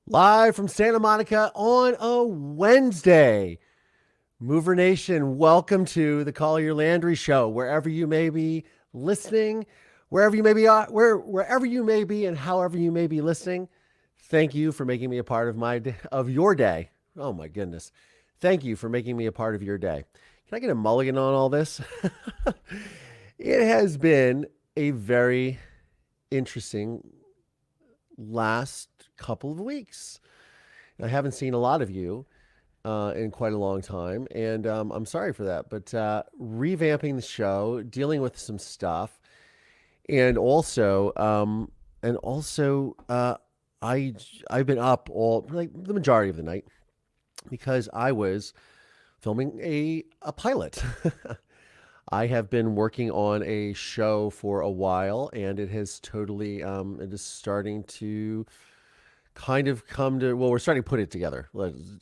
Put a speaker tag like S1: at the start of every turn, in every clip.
S1: Live from Santa Monica on a Wednesday. Mover Nation, welcome to the Collier Landry Show. Wherever you may be listening, wherever you may be, wherever you may be, and however you may be listening, thank you for making me a part of your day. Oh my goodness, thank you for making me a part of your day. Can I get a mulligan on all this? It has been a very interesting last couple of weeks. I haven't seen a lot of you in quite a long time, and I'm sorry for that. But revamping the show, dealing with some stuff, and also, I've been up all like the majority of the night because I was filming a pilot. I have been working on a show for a while, and it has totally it is starting to kind of come to, well, we're starting to put it together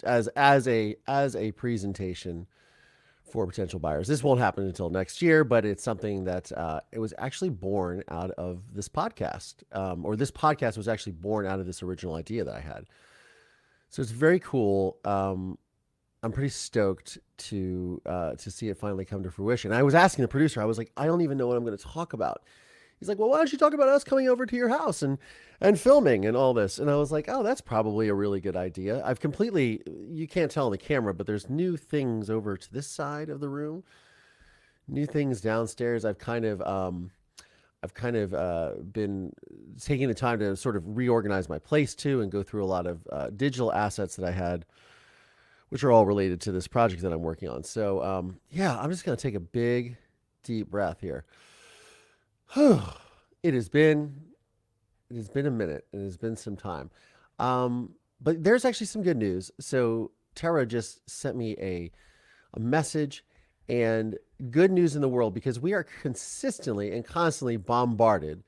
S1: as a presentation for potential buyers. This won't happen until next year, but it's something that it was actually born out of this podcast, or this podcast was actually born out of this original idea that I had. So it's very cool. I'm pretty stoked to see it finally come to fruition. I was asking the producer, I was like, I don't even know what I'm going to talk about. He's like, well, why don't you talk about us coming over to your house and filming and all this? And I was like, oh, that's probably a really good idea. I've completely, you can't tell on the camera, but there's new things over to this side of the room, new things downstairs. I've been taking the time to sort of reorganize my place too and go through a lot of digital assets that I had, which are all related to this project that I'm working on. So yeah, I'm just going to take a big, deep breath here. It has been a minute. It has been some time. But there's actually some good news. So Tara just sent me a message, and good news in the world, because we are consistently and constantly bombarded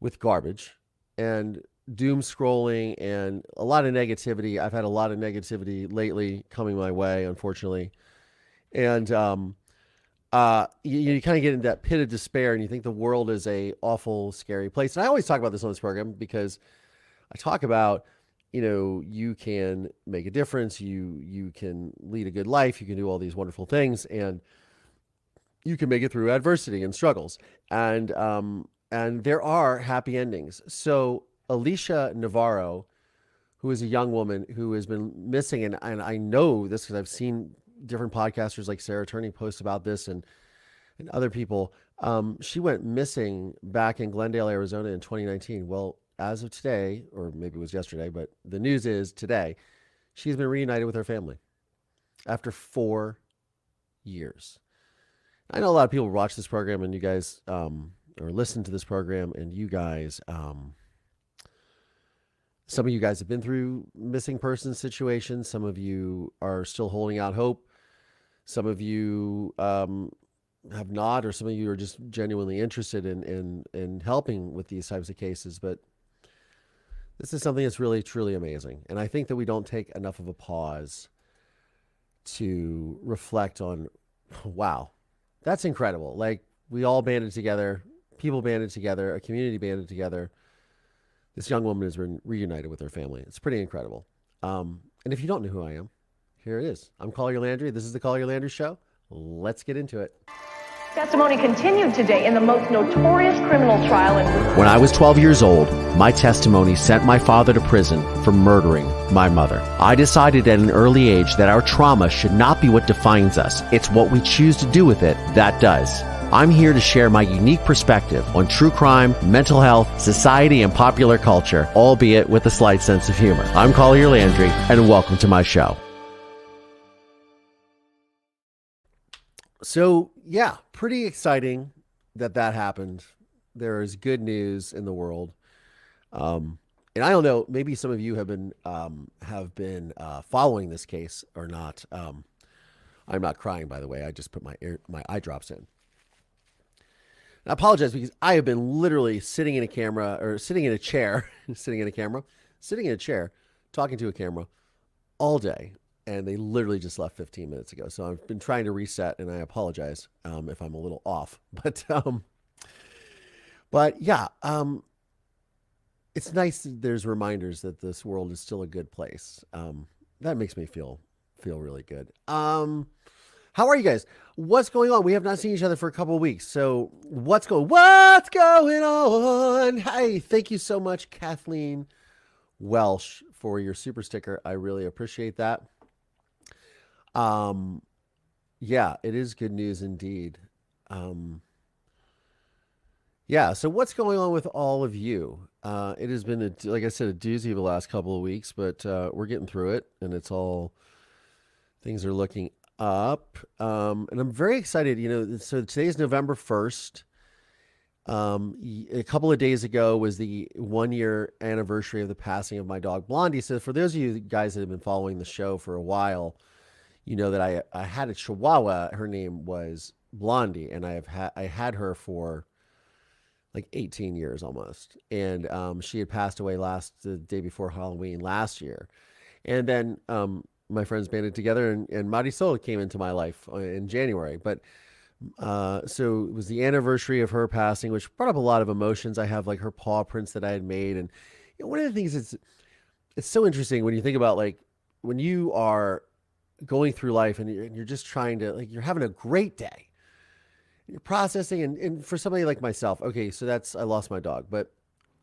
S1: with garbage and doom scrolling and a lot of negativity. I've had a lot of negativity lately coming my way, unfortunately. And you kind of get into that pit of despair, and you think the world is a awful, scary place. And I always talk about this on this program because I talk about, you can make a difference, you can lead a good life, you can do all these wonderful things, and you can make it through adversity and struggles. And there are happy endings. So Alicia Navarro, who is a young woman who has been missing, and I know this because I've seen different podcasters like Sarah Turney post about this, and other people. She went missing back in Glendale, Arizona in 2019. Well, as of today, or maybe it was yesterday, but the news is today, she's been reunited with her family after 4 years. I know a lot of people watch this program, and you guys, or listen to this program, and you guys, some of you guys have been through missing person situations. Some of you are still holding out hope. Some of you have not, or some of you are just genuinely interested in helping with these types of cases. But this is something that's really, truly amazing. And I think that we don't take enough of a pause to reflect on, wow, that's incredible. Like, we all banded together, people banded together, a community banded together. This young woman has been reunited with her family. It's pretty incredible. And if you don't know who I am, here it is. I'm Collier Landry. This is the Collier Landry Show. Let's get into it.
S2: Testimony continued today in the most notorious criminal trial in...
S1: When I was 12 years old, my testimony sent my father to prison for murdering my mother. I decided at an early age that our trauma should not be what defines us. It's what we choose to do with it that does. I'm here to share my unique perspective on true crime, mental health, society, and popular culture, albeit with a slight sense of humor. I'm Collier Landry, and welcome to my show. So, yeah, pretty exciting that happened. There is good news in the world. And I don't know, maybe some of you have been following this case or not. I'm not crying, by the way. I just put my eye drops in. I apologize because I have been literally sitting in a chair, talking to a camera all day. And they literally just left 15 minutes ago. So I've been trying to reset, and I apologize if I'm a little off. But yeah, it's nice that there's reminders that this world is still a good place. That makes me feel really good. How are you guys? What's going on? We have not seen each other for a couple of weeks. So what's going on? Hey, thank you so much, Kathleen Welsh, for your super sticker. I really appreciate that. Um, yeah, it is good news indeed. Um, yeah, so what's going on with all of you? It has been, like I said, a doozy the last couple of weeks, but we're getting through it, and things are looking up. And I'm very excited. So today's November 1st. A couple of days ago was the 1 year anniversary of the passing of my dog Blondie. So for those of you guys that have been following the show for a while, you know that I had a Chihuahua. Her name was Blondie, and I had her for like 18 years almost. And she had passed away the day before Halloween last year. And then my friends banded together, and Marisol came into my life in January. But so it was the anniversary of her passing, which brought up a lot of emotions. I have like her paw prints that I had made. And one of the things it's so interesting when you think about like when you are going through life and you're just trying to, like, you're having a great day. You're processing, and for somebody like myself, okay, so I lost my dog, but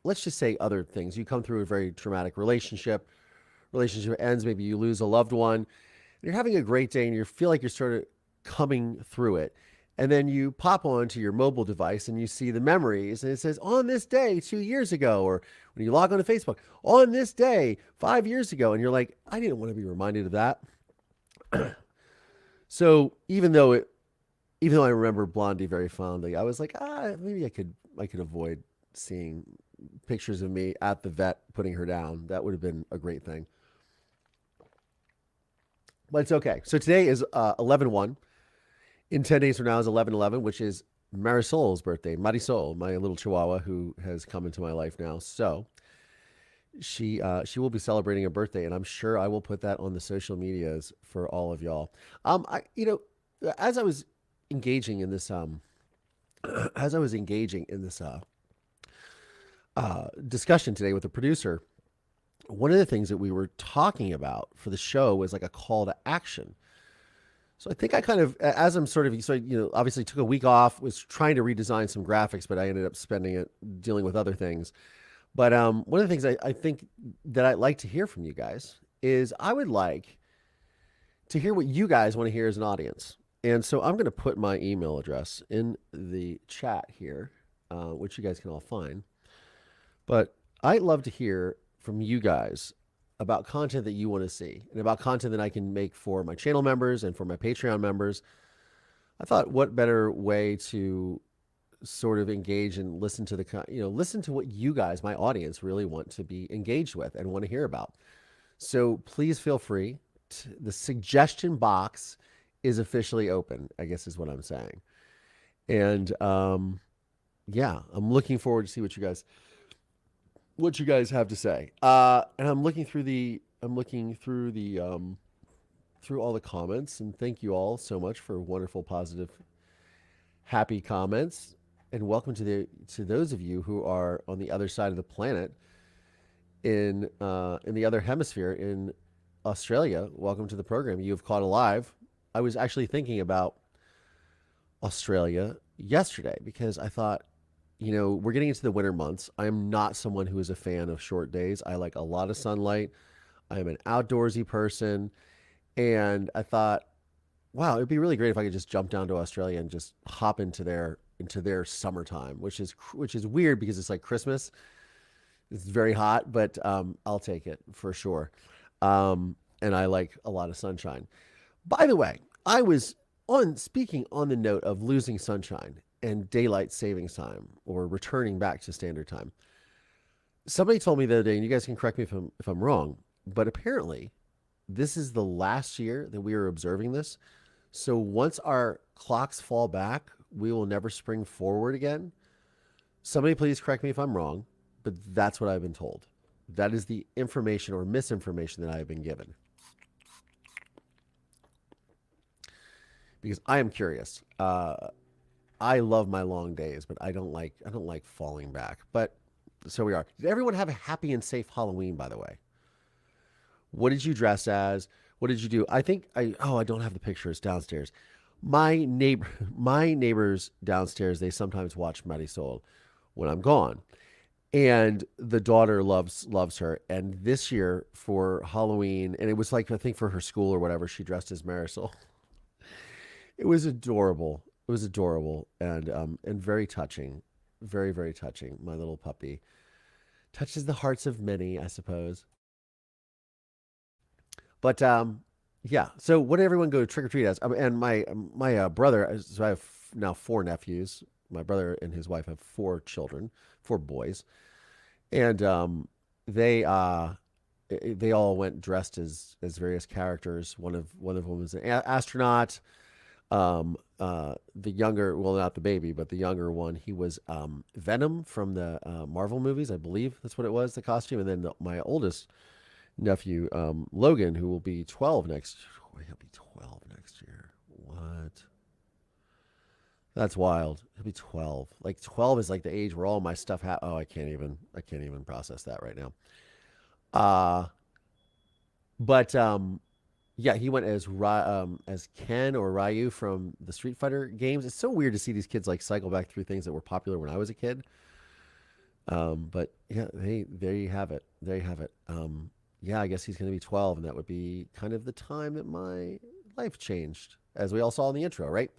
S1: let's just say other things. You come through a very traumatic relationship ends, maybe you lose a loved one, and you're having a great day and you feel like you're sort of coming through it. And then you pop onto your mobile device and you see the memories, and it says, on this day 2 years ago, or when you log onto Facebook, on this day 5 years ago, and you're like, I didn't want to be reminded of that. So even though I remember Blondie very fondly, I was like, maybe I could avoid seeing pictures of me at the vet putting her down. That would have been a great thing. But it's okay. So today is 11/1. In 10 days from now is 11/11, which is Marisol's birthday. Marisol, my little Chihuahua, who has come into my life now. So she will be celebrating a birthday, and I'm sure I will put that on the social medias for all of y'all. As I was engaging in this discussion today with the producer, one of the things that we were talking about for the show was like a call to action. So I think I kind of, as I'm sort of, so, obviously took a week off, was trying to redesign some graphics, but I ended up spending it dealing with other things. But one of the things I think that I'd like to hear from you guys is I would like to hear what you guys want to hear as an audience. And so I'm going to put my email address in the chat here, which you guys can all find. But I'd love to hear from you guys about content that you want to see and about content that I can make for my channel members and for my Patreon members. I thought, what better way to sort of engage and listen to listen to what you guys, my audience, really want to be engaged with and want to hear about. So please feel free. The suggestion box is officially open, I guess is what I'm saying. And yeah, I'm looking forward to see what you guys have to say. And I'm looking through through all the comments, and thank you all so much for wonderful, positive, happy comments. And welcome to those of you who are on the other side of the planet in the other hemisphere in Australia. Welcome to the program. You have caught alive. I was actually thinking about Australia yesterday because I thought, we're getting into the winter months. I am not someone who is a fan of short days. I like a lot of sunlight. I am an outdoorsy person. And I thought, wow, it'd be really great if I could just jump down to Australia and just hop into their summertime, which is weird because it's like Christmas. It's very hot, but I'll take it for sure. And I like a lot of sunshine. By the way, I was speaking on the note of losing sunshine and daylight savings time or returning back to standard time. Somebody told me the other day, and you guys can correct me if I'm wrong, but apparently this is the last year that we are observing this. So once our clocks fall back, we will never spring forward again. Somebody please correct me if I'm wrong, but that's what I've been told. That is the information or misinformation that I have been given. Because I am curious. I love my long days, but I don't like falling back. But So we are. Did everyone have a happy and safe Halloween, by the way? What did you dress as? What did you do? I think I don't have the pictures downstairs. My neighbor my neighbors downstairs, they sometimes watch Marisol when I'm gone. And the daughter loves her. And this year for Halloween, and it was like I think for her school or whatever, she dressed as Marisol. It was adorable. It was adorable and very touching. Very, very touching. My little puppy touches the hearts of many, I suppose. But yeah. So what did everyone go trick or treat as? And my brother. So I have now four nephews. My brother and his wife have four children, four boys, and they all went dressed as various characters. One of them was an astronaut. The younger, well, not the baby, but the younger one, he was Venom from the Marvel movies, I believe that's what it was, the costume. And then my oldest nephew, Logan, who will be 12 next. Wait, he'll be 12 next year. What? That's wild. He'll be 12. Like 12 is like the age where all my stuff oh, I can't even process that right now. Uh but yeah, he went as Ken or Ryu from the Street Fighter games. It's so weird to see these kids like cycle back through things that were popular when I was a kid. But yeah, there you have it. There you have it. Yeah, I guess he's going to be 12, and that would be kind of the time that my life changed, as we all saw in the intro, right?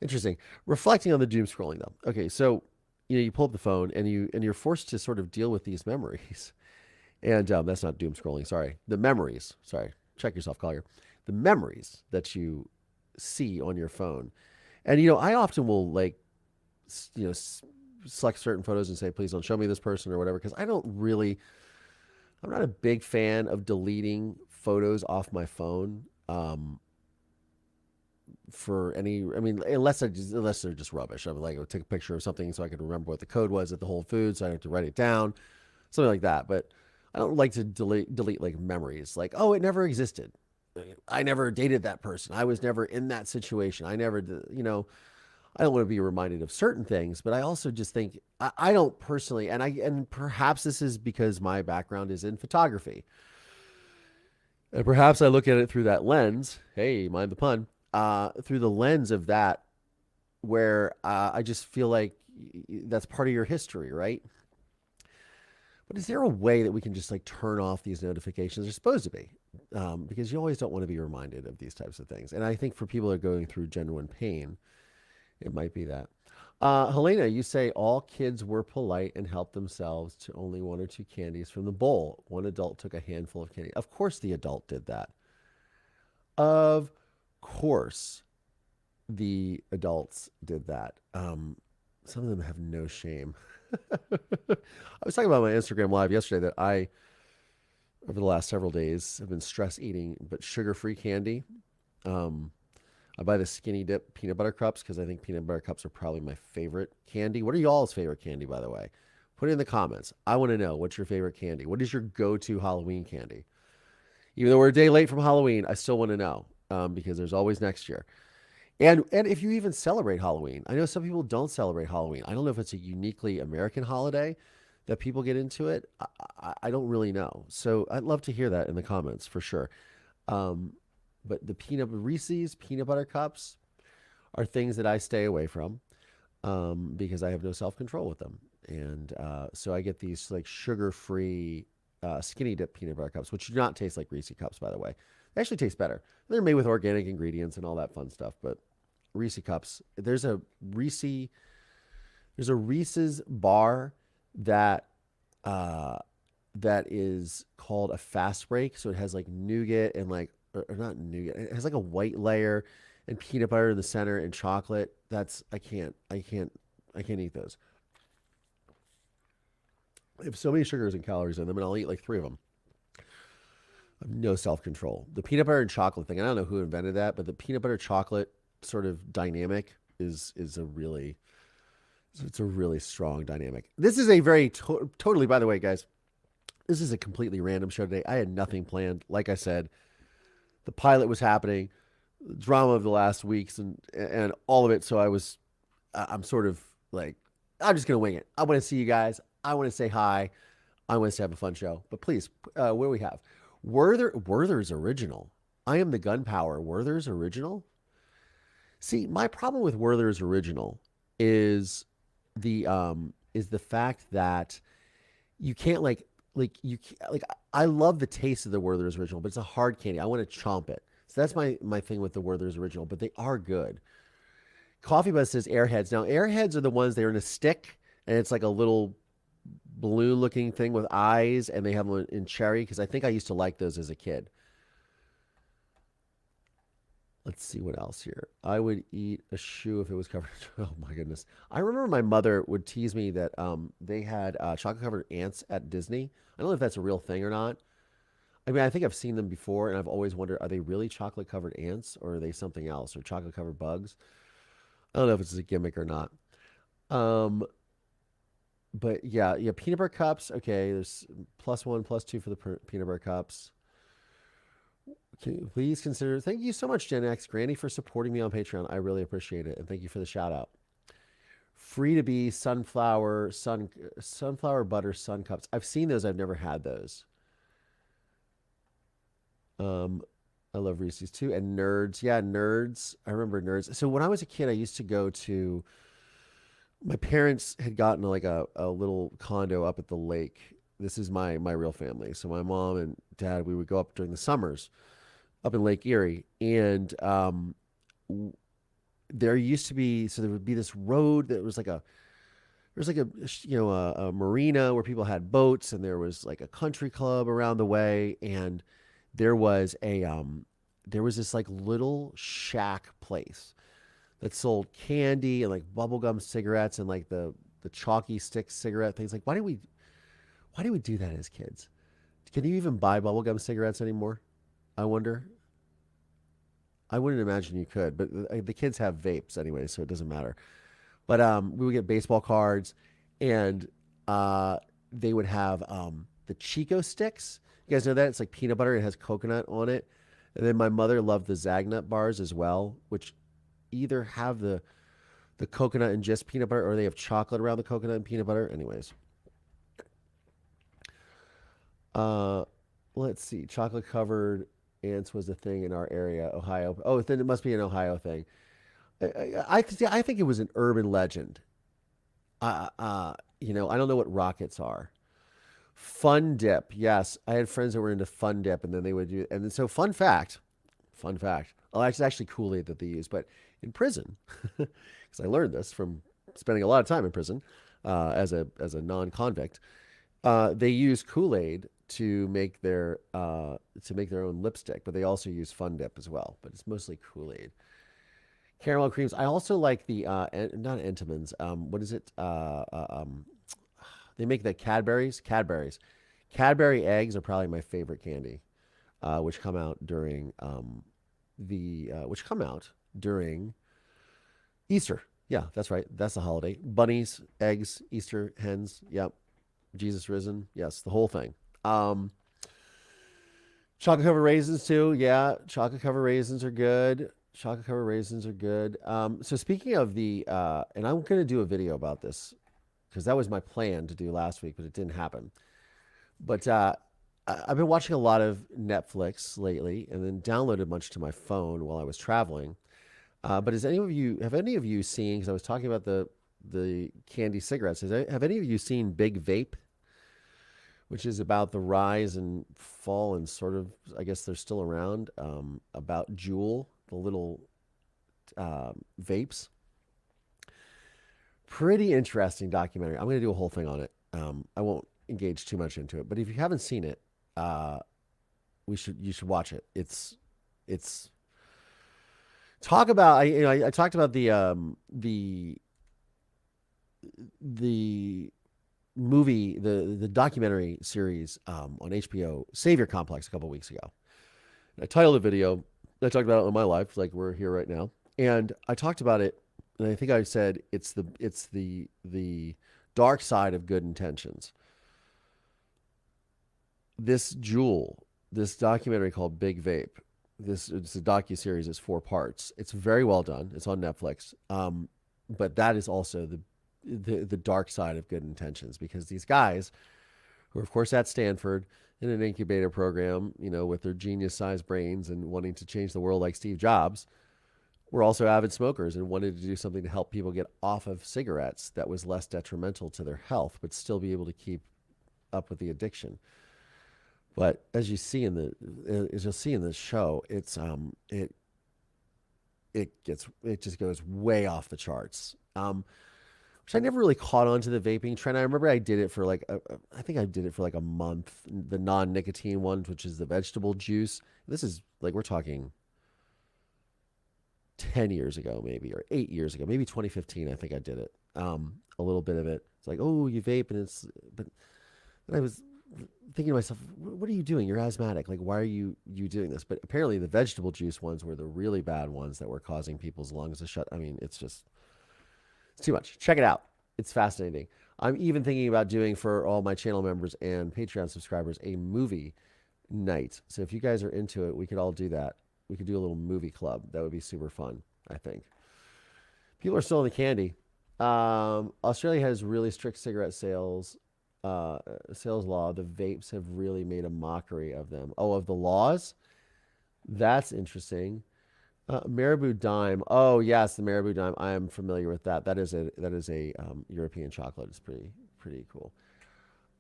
S1: Interesting. Reflecting on the doom scrolling though. Okay, so you pull up the phone and you're forced to sort of deal with these memories, and that's not doom scrolling. Sorry, the memories. Sorry, check yourself, Collier. The memories that you see on your phone, and I often will like, select certain photos and say, please don't show me this person or whatever, because I'm not a big fan of deleting photos off my phone. For any, I mean, unless they're just rubbish. I mean, like, I would take a picture of something so I could remember what the code was at the Whole Foods, so I have to write it down, something like that. But I don't like to delete like memories, like, oh, it never existed. I never dated that person. I was never in that situation. I never, I don't want to be reminded of certain things, but I also just think I don't personally, and perhaps this is because my background is in photography, and perhaps I look at it through that lens. Hey, mind the pun. Through the lens of that, where I just feel like that's part of your history, right? But is there a way that we can just like turn off these notifications? They're supposed to be, because you always don't want to be reminded of these types of things. And I think for people that are going through genuine pain, it might be that. Helena, you say all kids were polite and helped themselves to only one or two candies from the bowl. One adult took a handful of candy. Of course, the adult did that. Of course, the adults did that. Some of them have no shame. I was talking about my Instagram live yesterday that over the last several days, have been stress eating, but sugar-free candy. Um, I buy the skinny dip peanut butter cups because I think peanut butter cups are probably my favorite candy. What are y'all's favorite candy, by the way? Put it in the comments. I want to know, what's your favorite candy? What is your go-to Halloween candy? Even though we're a day late from Halloween, I still want to know, because there's always next year. And if you even celebrate Halloween, I know some people don't celebrate Halloween. I don't know if it's a uniquely American holiday that people get into it. I don't really know. So I'd love to hear that in the comments for sure. Um, but the Reese's peanut butter cups are things that I stay away from, because I have no self control with them. And so I get these like sugar free skinny dip peanut butter cups, which do not taste like Reese cups, by the way. They actually taste better. They're made with organic ingredients and all that fun stuff. But Reese cups, there's a Reese's bar that that is called a fast break. So it has like nougat and like, or not nougat. It has like a white layer and peanut butter in the center and chocolate. I can't eat those. They have so many sugars and calories in them, and I'll eat like three of them. I have no self control. The peanut butter and chocolate thing, I don't know who invented that, but the peanut butter chocolate sort of dynamic is a really, it's a really strong dynamic. This is a very totally, by the way, guys, this is a completely random show today. I had nothing planned. Like I said, the pilot was happening, the drama of the last weeks, and all of it. So I'm sort of like, I'm just gonna wing it. I want to see you guys. I want to say hi. I want us to have a fun show. But please, what do we have? Werther's Original. I am the Gunpowder. Werther's Original. See, my problem with Werther's Original is the fact that you can't like I love the taste of the Werther's Original, but it's a hard candy. I want to chomp it. So that's my thing with the Werther's Original, but they are good. Coffee Buzz says Airheads. Now Airheads are the ones they're in a stick and it's like a little balloon looking thing with eyes and they have them in cherry because I think I used to like those as a kid. Let's see what else here. I would eat a shoe if it was covered. Oh my goodness. I remember my mother would tease me that they had chocolate covered ants at Disney. I don't know if that's a real thing or not. I mean, I think I've seen them before and I've always wondered, are they really chocolate covered ants or are they something else or chocolate covered bugs? I don't know if it's a gimmick or not. Um, but yeah, peanut butter cups. Okay, there's plus one, plus two for the peanut butter cups. Can you please consider? Thank you so much, Gen X Granny, for supporting me on Patreon. I really appreciate it, and thank you for the shout out. Free to be sunflower butter sun cups. I've seen those. I've never had those. Um, I love Reese's too, and Nerds. Yeah, Nerds. I remember Nerds. So when I was a kid, I used to go to. My parents had gotten like a little condo up at the lake. This is my real family. So my mom and dad, we would go up during the summers up in Lake Erie, and there used to be so there would be this road that was like a there was like a marina where people had boats, and there was like a country club around the way, and there was there was this like little shack place that sold candy and like bubblegum cigarettes and like the chalky stick cigarette things. Like why do we do that as kids? Can you even buy bubblegum cigarettes anymore? I wonder. I wouldn't imagine you could, but the kids have vapes anyway, so it doesn't matter. But we would get baseball cards, and they would have the Chico sticks. You guys know that it's like peanut butter. It has coconut on it. And then my mother loved the Zagnut bars as well, which either have the coconut and just peanut butter, or they have chocolate around the coconut and peanut butter. Anyways, uh, let's see. Chocolate covered ants was a thing in our area, Ohio. Oh, then it must be an Ohio thing. I think it was an urban legend. I don't know what rockets are. Fun dip. Yes, I had friends that were into fun dip, and then they would do. And then, so, fun fact. Oh, it's actually Kool-Aid that they use, but in prison, because I learned this from spending a lot of time in prison as a non-convict. They use Kool-Aid to make their own lipstick, but they also use Fun Dip as well. But it's mostly Kool-Aid. Caramel creams. I also like the not Entenmann's. What is it? They make the Cadbury's. Cadbury eggs are probably my favorite candy, which come out during which come out during Easter. Yeah, that's right. That's the holiday. Bunnies, eggs, Easter hens. Yep. Jesus risen. Yes, the whole thing. Um, Chocolate covered raisins too. Yeah, chocolate covered raisins are good. Chocolate covered raisins are good. So speaking of and I'm going to do a video about this because that was my plan to do last week, but it didn't happen. But I've been watching a lot of Netflix lately, and then downloaded much to my phone while I was traveling. But have any of you seen? Because I was talking about the candy cigarettes. Have any of you seen Big Vape, which is about the rise and fall and sort of, I guess they're still around, about Juul, the little vapes. Pretty interesting documentary. I'm going to do a whole thing on it. I won't engage too much into it, but if you haven't seen it, you should watch it. It's talk about I talked about the movie, the documentary series on HBO, Savior Complex, a couple weeks ago. And I titled the video. I talked about it in my life, like we're here right now, and I talked about it. And I think I said it's the dark side of good intentions. This Juul, this documentary called Big Vape, it's a docu-series. It's 4 parts. It's very well done. It's on Netflix. But that is also the dark side of good intentions, because these guys who are of course at Stanford in an incubator program, with their genius-sized brains and wanting to change the world like Steve Jobs, were also avid smokers and wanted to do something to help people get off of cigarettes that was less detrimental to their health, but still be able to keep up with the addiction. But as you'll see in the show, it just goes way off the charts. Which I never really caught on to the vaping trend. I remember I did it for I think I did it for like a month. The non-nicotine ones, which is the vegetable juice. This is like we're talking 10 years ago, maybe, or 8 years ago, maybe 2015. I think I did it. A little bit of it. It's like, oh, you vape, but then I was thinking to myself, what are you doing? You're asthmatic. Like, why are you doing this? But apparently, the vegetable juice ones were the really bad ones that were causing people's lungs to shut. I mean, it's too much. Check it out. It's fascinating. I'm even thinking about doing for all my channel members and Patreon subscribers a movie night. So if you guys are into it, we could all do that. We could do a little movie club. That would be super fun, I think. People are still in the candy. Australia has really strict cigarette sales law. The vapes have really made a mockery of them. Oh, of the laws? That's interesting. Marabou Dime. Oh yes, the Marabou Dime. I am familiar with that. That is a European chocolate. It's pretty cool.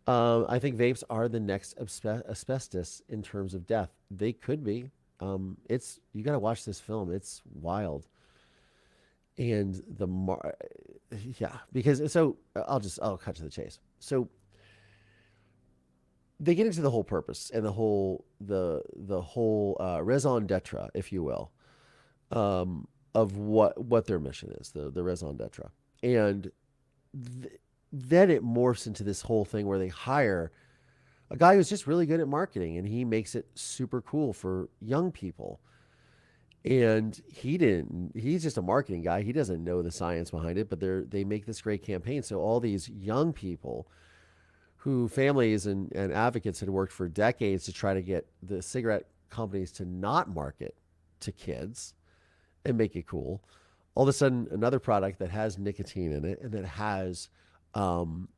S1: I think vapes are the next asbestos in terms of death. They could be. It's you got to watch this film. It's wild. And yeah, because I'll cut to the chase. So they get into the whole purpose and the whole raison d'etre, if you will, of what their mission is, the raison d'etre, and then it morphs into this whole thing where they hire a guy who's just really good at marketing, and he makes it super cool for young people. And he's just a marketing guy. He doesn't know the science behind it, but they make this great campaign. So all these young people who families and advocates had worked for decades to try to get the cigarette companies to not market to kids and make it cool. All of a sudden, another product that has nicotine in it and that has, and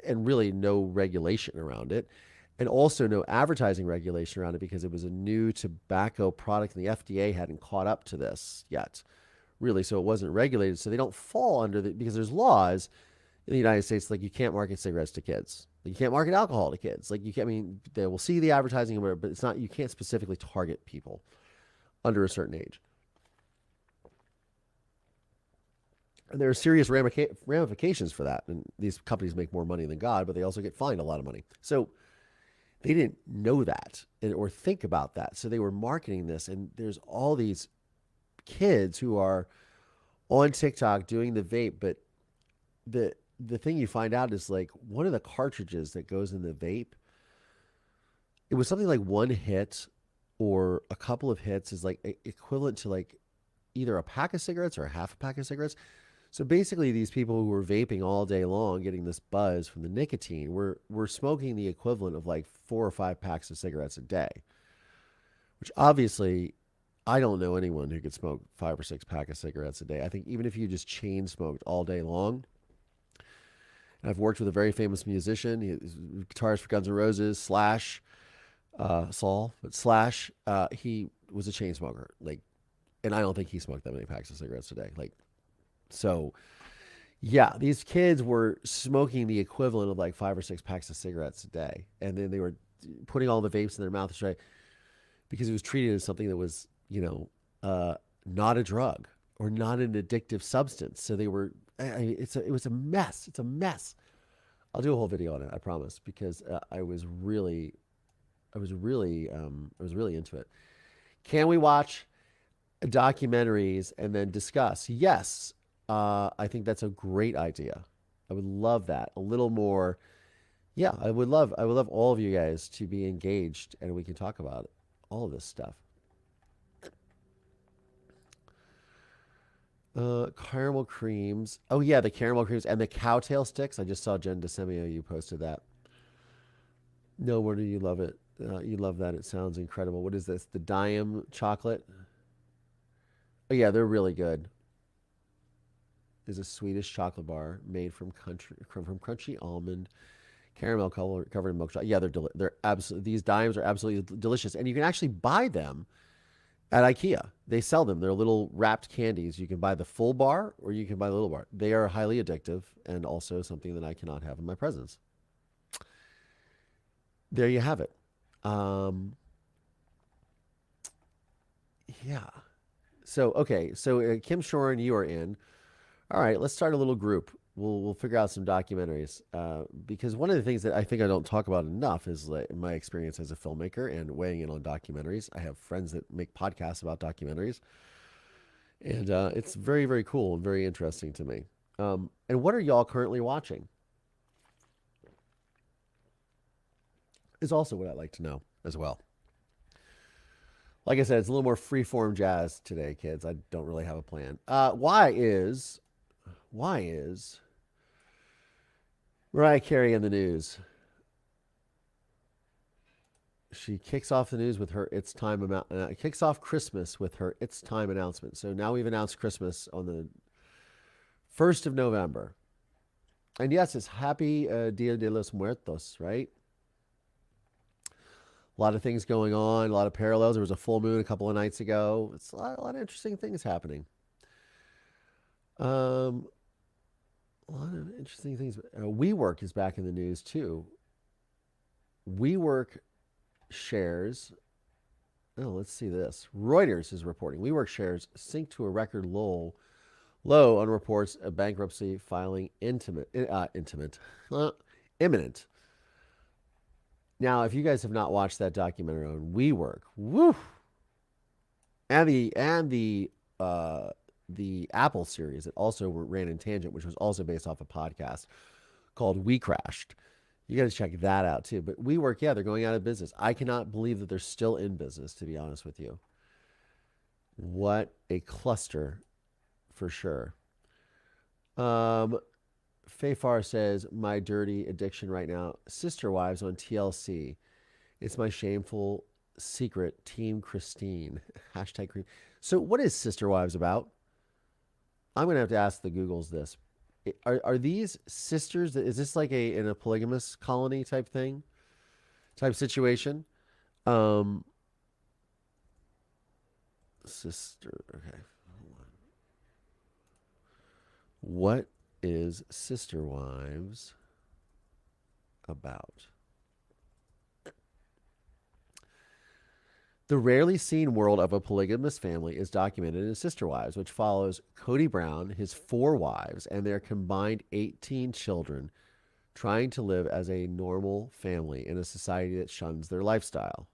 S1: really no regulation around it, and also no advertising regulation around it because it was a new tobacco product and the FDA hadn't caught up to this yet, really. So it wasn't regulated. So they don't fall under because there's laws in the United States, like you can't market cigarettes to kids. Like you can't market alcohol to kids. Like you can't, I mean, they will see the advertising, but it's not, you can't specifically target people under a certain age. And there are serious ramifications for that. And these companies make more money than God, but they also get fined a lot of money. So they didn't know that or think about that. So they were marketing this, and there's all these kids who are on TikTok doing the vape, but the thing you find out is like one of the cartridges that goes in the vape, it was something like one hit or a couple of hits is like equivalent to like either a pack of cigarettes or a half a pack of cigarettes. So basically these people who were vaping all day long, getting this buzz from the nicotine, were smoking the equivalent of like 4 or 5 packs of cigarettes a day, which obviously I don't know anyone who could smoke 5 or 6 pack of cigarettes a day. I think even if you just chain smoked all day long, I've worked with a very famous musician. He's guitarist for Guns N' Roses, Slash, Saul, but Slash, he was a chain smoker. Like, and I don't think he smoked that many packs of cigarettes a day. Like, so yeah, these kids were smoking the equivalent of like 5 or 6 packs of cigarettes a day. And then they were putting all the vapes in their mouth to try, because it was treated as something that was, not a drug or not an addictive substance. So they were, it was a mess. It's a mess. I'll do a whole video on it, I promise, because I was really into it. Can we watch documentaries and then discuss? Yes, I think that's a great idea. I would love that. A little more. Yeah, I would love all of you guys to be engaged, and we can talk about all of this stuff. Caramel creams. Oh yeah, the caramel creams and the cowtail sticks. I just saw Jen DeSemio, you posted that. No wonder you love it. You love that. It sounds incredible. What is this? The Diam chocolate? Oh yeah, they're really good. is a Swedish chocolate bar made from crunchy almond caramel covered in milk chocolate. Yeah, they're absolutely, these dimes are absolutely delicious, and you can actually buy them at IKEA. They sell them. They're little wrapped candies. You can buy the full bar or you can buy the little bar. They are highly addictive and also something that I cannot have in my presence. There you have it. Um, yeah. So okay. So Kim Shorin, you are in. All right. Let's start a little group. We'll figure out some documentaries because one of the things that I think I don't talk about enough is like my experience as a filmmaker and weighing in on documentaries. I have friends that make podcasts about documentaries, and it's very very cool and very interesting to me. And what are y'all currently watching? Is also what I'd like to know as well. Like I said, it's a little more free-form jazz today, kids. I don't really have a plan. Why is Mariah Carey in the news? She kicks off the news with her "It's Time" kicks off Christmas with her "It's Time" announcement. So now we've announced Christmas on the 1st of November, and yes, it's Happy Dia de los Muertos, right? A lot of things going on, a lot of parallels. There was a full moon a couple of nights ago. It's a lot of interesting things happening. Um, a lot of interesting things. WeWork is back in the news too. WeWork shares. Oh, let's see this. Reuters is reporting WeWork shares sink to a record low on reports of bankruptcy filing imminent. Now, if you guys have not watched that documentary on WeWork, woo, and the Apple series that also ran in Tangent, which was also based off a podcast called We Crashed. You got to check that out too. But WeWork, yeah, they're going out of business. I cannot believe that they're still in business, to be honest with you. What a cluster for sure. Um, Fayfar says, my dirty addiction right now, Sister Wives on TLC. It's my shameful secret, Team Christine. Hashtag cream. So what is Sister Wives about? I'm going to have to ask the Googles this. Are these sisters? Is this like in a polygamous colony type thing, type situation? Um, sister. Okay. What is Sister Wives about? The rarely seen world of a polygamous family is documented in Sister Wives, which follows Cody Brown, his 4 wives, and their combined 18 children trying to live as a normal family in a society that shuns their lifestyle.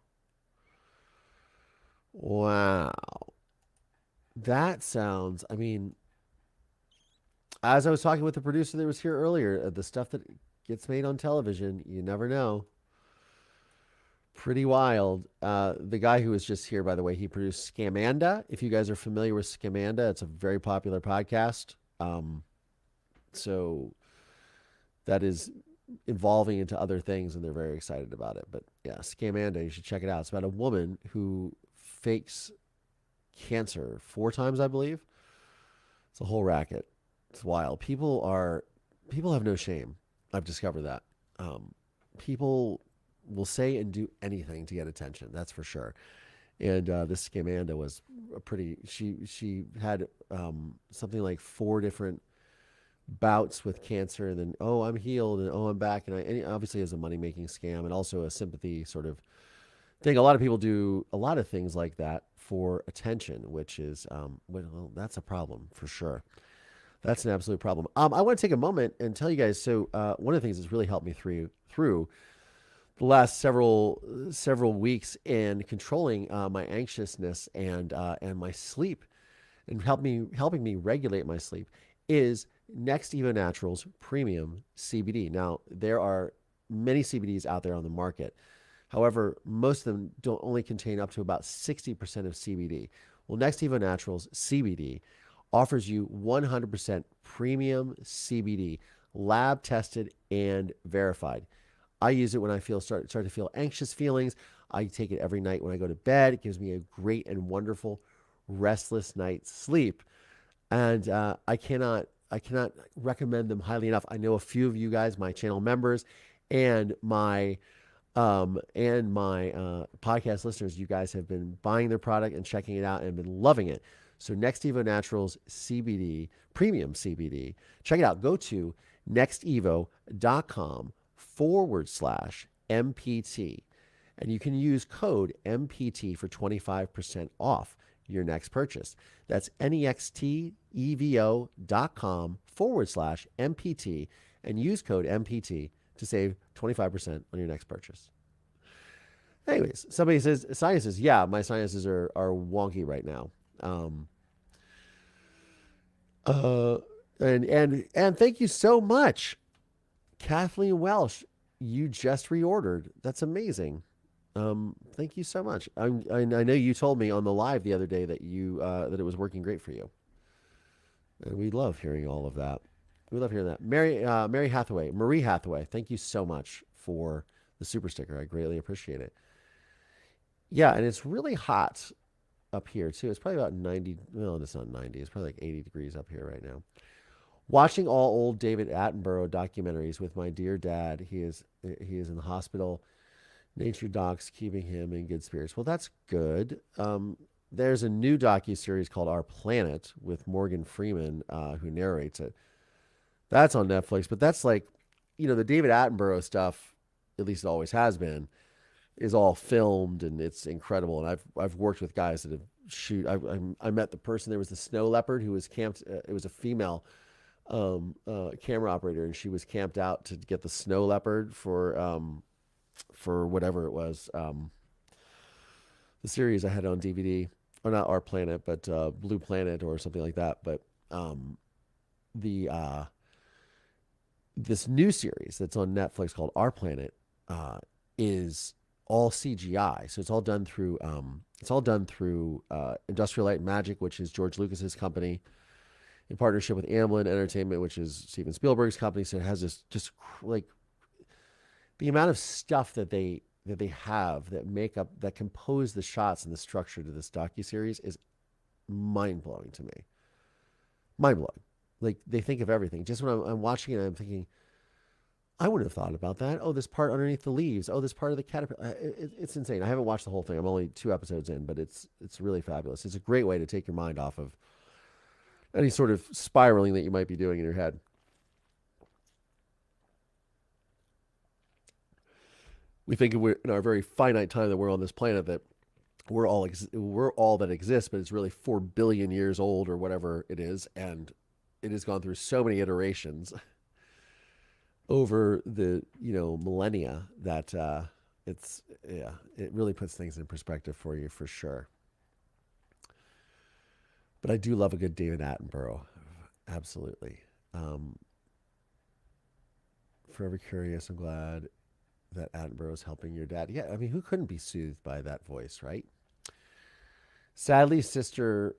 S1: Wow. That sounds, I mean, as I was talking with the producer that was here earlier, the stuff that gets made on television, you never know. Pretty wild. The guy who was just here, by the way, he produced Scamanda. If you guys are familiar with Scamanda, it's a very popular podcast. So that is evolving into other things, and they're very excited about it. But yeah, Scamanda, you should check it out. It's about a woman who fakes cancer 4 times, I believe. It's a whole racket. It's wild. People have no shame. I've discovered that. People will say and do anything to get attention. That's for sure. And this Scamanda was a pretty. She had something like 4 different bouts with cancer, and then I'm healed, and I'm back, and obviously as a money making scam and also a sympathy sort of thing. A lot of people do a lot of things like that for attention, which is well, that's a problem for sure. That's an absolute problem. I want to take a moment and tell you guys. So one of the things that's really helped me through the last several weeks in controlling my anxiousness and my sleep, and helping me regulate my sleep, is NextEvo Naturals Premium CBD. Now there are many CBDs out there on the market. However, most of them don't only contain up to about 60% of CBD. Well, NextEvo Naturals CBD offers you 100% premium CBD, lab tested and verified. I use it when I start to feel anxious feelings. I take it every night when I go to bed. It gives me a great and wonderful restless night's sleep. And I cannot I cannot recommend them highly enough. I know a few of you guys, my channel members, and my podcast listeners, you guys have been buying their product and checking it out and been loving it. So NextEvo Naturals CBD, premium CBD, check it out. Go to nextevo.com/MPT, and you can use code MPT for 25% off your next purchase. That's nextevo.com/MPT and use code MPT to save 25% on your next purchase. Anyways, somebody says, sinuses. Yeah, my sinuses are wonky right now. Um, uh, and thank you so much, Kathleen Welsh. You just reordered. That's amazing. Thank you so much. I know you told me on the live the other day that that it was working great for you, and we love hearing all of that. We love hearing that. Marie Hathaway. Thank you so much for the super sticker. I greatly appreciate it. Yeah, and it's really hot up here too. It's probably about 90. Well, it's not 90. It's probably like 80 degrees up here right now. Watching all old David Attenborough documentaries with my dear dad. He is in the hospital. Nature docs keeping him in good spirits. Well, that's good. There's a new docu-series called Our Planet with Morgan Freeman, who narrates it. That's on Netflix, but that's like, the David Attenborough stuff, at least it always has been, is all filmed and it's incredible. And I've worked with guys that have shoot. I met the person. There was the snow leopard who was camped. It was a female camera operator, and she was camped out to get the snow leopard for whatever it was. The series I had on DVD, or not Our Planet, but Blue Planet or something like that. But the this new series that's on Netflix called Our Planet is all CGI. So it's all done through Industrial Light and Magic, which is George Lucas's company, in partnership with Amblin Entertainment, which is Steven Spielberg's company. So it has this just like the amount of stuff that they have that compose the shots and the structure to this docuseries is mind blowing to me. Mind blowing. Like they think of everything. Just when I'm watching it, I'm thinking, I wouldn't have thought about that. Oh, this part underneath the leaves. Oh, this part of the caterpillar. It's insane. I haven't watched the whole thing. I'm only 2 episodes in, but it's really fabulous. It's a great way to take your mind off of any sort of spiraling that you might be doing in your head. We think in our very finite time that we're on this planet that we're all that exists, but it's really 4 billion years old or whatever it is, and it has gone through so many iterations over the millennia that it really puts things in perspective for you for sure. But I do love a good David Attenborough, absolutely. Forever curious. I'm glad that Attenborough is helping your dad. Yeah, I mean, who couldn't be soothed by that voice, right? Sadly, Sister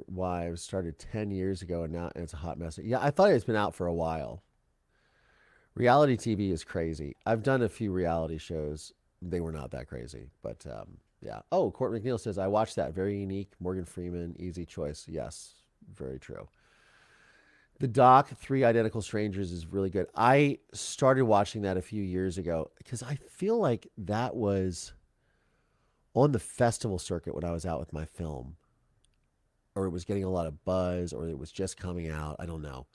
S1: Wives started 10 years ago, and now it's a hot mess. Yeah, I thought it's been out for a while. Reality TV is crazy. I've done a few reality shows. They were not that crazy, but yeah. Oh, Court McNeil says, I watched that. Very unique. Morgan Freeman, easy choice. Yes, very true. The doc, Three Identical Strangers, is really good. I started watching that a few years ago because I feel like that was on the festival circuit when I was out with my film, or it was getting a lot of buzz, or it was just coming out. I don't know.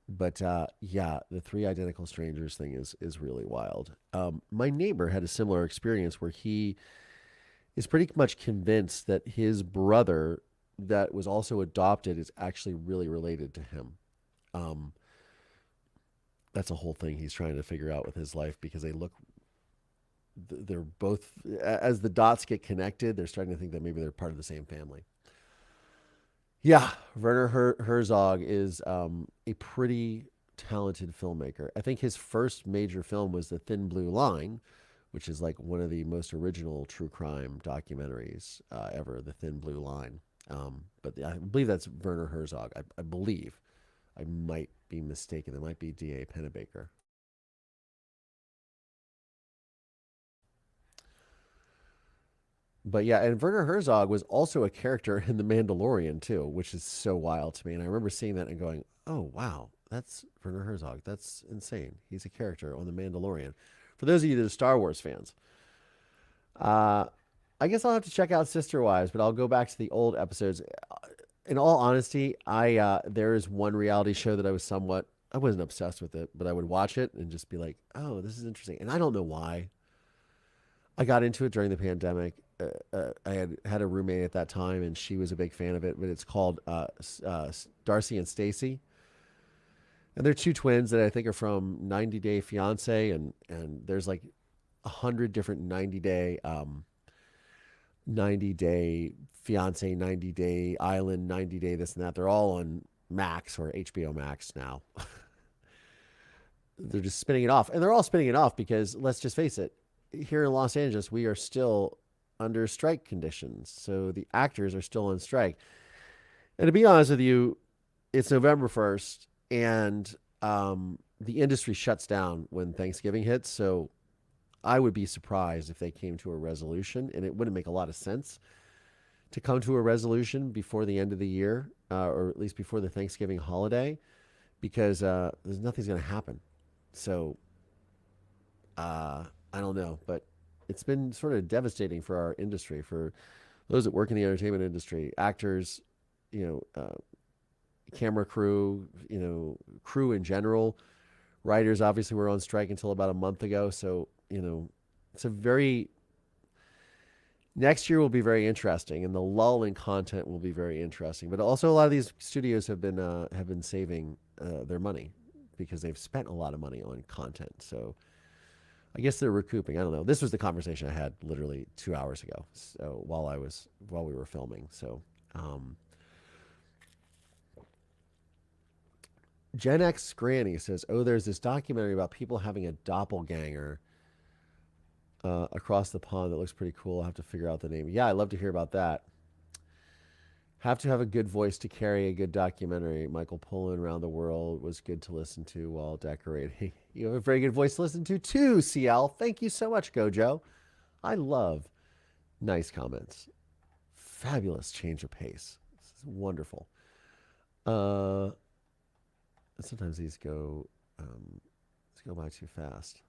S1: But yeah, the Three Identical Strangers thing is really wild. My neighbor had a similar experience where he is pretty much convinced that his brother that was also adopted is actually really related to him. Um, that's a whole thing he's trying to figure out with his life because they're both, as the dots get connected, they're starting to think that maybe they're part of the same family. Yeah, Werner Herzog is a pretty talented filmmaker. I think his first major film was The Thin Blue Line, which is like one of the most original true crime documentaries ever, The Thin Blue Line. But I believe that's Werner Herzog. I believe. I might be mistaken. It might be D.A. Pennebaker. But yeah, and Werner Herzog was also a character in The Mandalorian too, which is so wild to me. And I remember seeing that and going, "Oh wow, that's Werner Herzog. That's insane. He's a character on The Mandalorian." For those of you that are Star Wars fans, uh, I guess I'll have to check out Sister Wives, but I'll go back to the old episodes. In all honesty, I there is one reality show that I wasn't obsessed with it, but I would watch it and just be like, "Oh, this is interesting." And I don't know why. I got into it during the pandemic. I had a roommate at that time, and she was a big fan of it. But it's called Darcy and Stacy, and they're two twins that I think are from 90 Day Fiance, and there's like 100 different 90 day fiance, 90 day island, 90 day this and that. They're all on Max or HBO Max now. They're just spinning it off, and they're all spinning it off because let's just face it, here in Los Angeles, we are still under strike conditions. So the actors are still on strike. And to be honest with you, it's November 1st, and the industry shuts down when Thanksgiving hits. So I would be surprised if they came to a resolution, and it wouldn't make a lot of sense to come to a resolution before the end of the year, or at least before the Thanksgiving holiday, because there's nothing's going to happen. So I don't know, but it's been sort of devastating for our industry, for those that work in the entertainment industry, actors, you camera crew, crew in general. Writers obviously were on strike until about a month ago, so it's a very next year will be very interesting, and the lull in content will be very interesting. But also, a lot of these studios have been saving their money because they've spent a lot of money on content. So I guess they're recouping. I don't know. This was the conversation I had literally 2 hours ago. So while we were filming. So Gen X Granny says, "Oh, there's this documentary about people having a doppelganger across the pond that looks pretty cool. I'll have to figure out the name." Yeah, I'd love to hear about that. Have to have a good voice to carry a good documentary. Michael Pollan Around the World was good to listen to while decorating. You have a very good voice to listen to too, CL. Thank you so much, Gojo. I love nice comments. Fabulous change of pace. This is wonderful. Uh, Sometimes these go by too fast.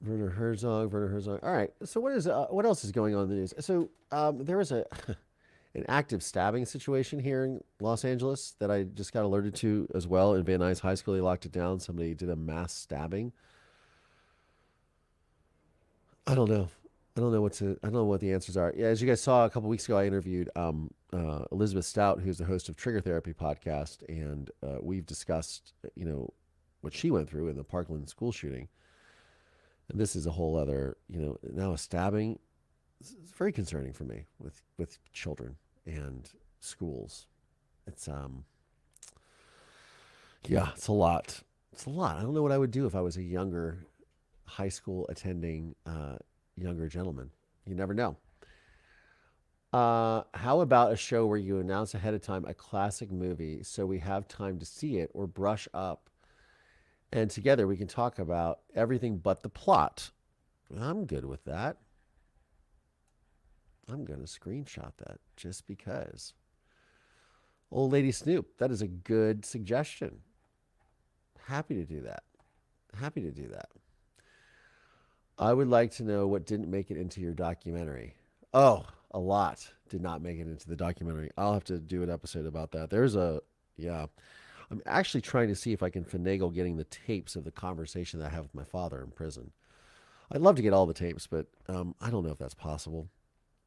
S1: Werner Herzog. All right. So what else is going on in the news? So there was an active stabbing situation here in Los Angeles that I just got alerted to as well. In Van Nuys High School, they locked it down. Somebody did a mass stabbing. I don't know. I don't know what the answers are. Yeah, as you guys saw a couple weeks ago, I interviewed Elizabeth Stout, who's the host of Trigger Therapy podcast, and we've discussed what she went through in the Parkland school shooting. And this is a whole other now a stabbing. It's very concerning for me with children and schools. It's yeah, it's a lot. It's a lot. I don't know what I would do if I was a younger high school attending younger gentleman. You never know. How about a show where you announce ahead of time a classic movie so we have time to see it or brush up, and together we can talk about everything but the plot? I'm good with that. I'm going to screenshot that just because. Old Lady Snoop, that is a good suggestion. Happy to do that. Happy to do that. I would like to know what didn't make it into your documentary. Oh, a lot did not make it into the documentary. I'll have to do an episode about that. Yeah. I'm actually trying to see if I can finagle getting the tapes of the conversation that I have with my father in prison. I'd love to get all the tapes, but I don't know if that's possible.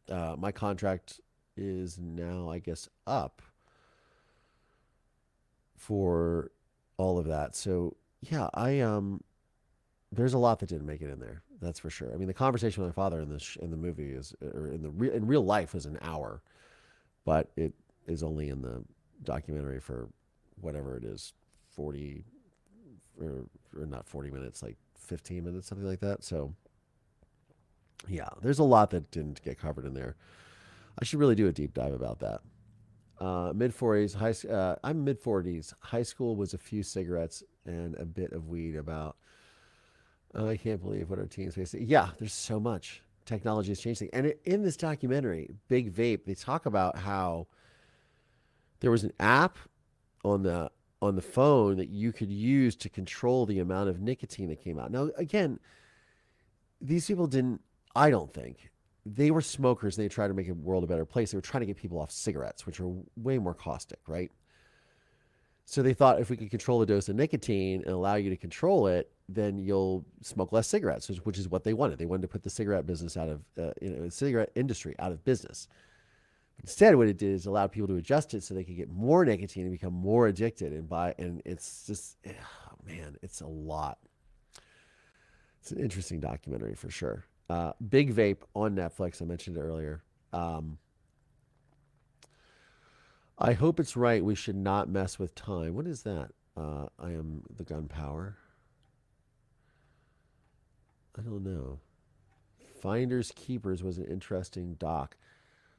S1: My contract is now, I guess, up for all of that. So yeah, there's a lot that didn't make it in there. That's for sure. I mean, the conversation with my father in the movie or in real life was an hour, but it is only in the documentary for whatever it is, 40 or not 40 minutes, like 15 minutes, something like that. So yeah, there's a lot that didn't get covered in there. I should really do a deep dive about that. Mid 40s, I'm mid 40s. High school was a few cigarettes and a bit of weed. About I can't believe what our teens face. Yeah, there's so much. technology has changed things. And in this documentary, Big Vape, they talk about how there was an app on the phone that you could use to control the amount of nicotine that came out. Now, again, these people didn't. I don't think they were smokers. And they tried to make the world a better place. They were trying to get people off cigarettes, which are way more caustic, right? So they thought if we could control the dose of nicotine and allow you to control it, then you'll smoke less cigarettes, which is what they wanted. They wanted to put the cigarette business out of, the cigarette industry out of business. Instead, what it did is allowed people to adjust it so they could get more nicotine and become more addicted and it's just, oh man, it's a lot. It's an interesting documentary for sure. Big Vape on Netflix. I mentioned it earlier. I hope it's right. We should not mess with time. What is that? I am the gunpowder. I don't know. Finders Keepers was an interesting doc.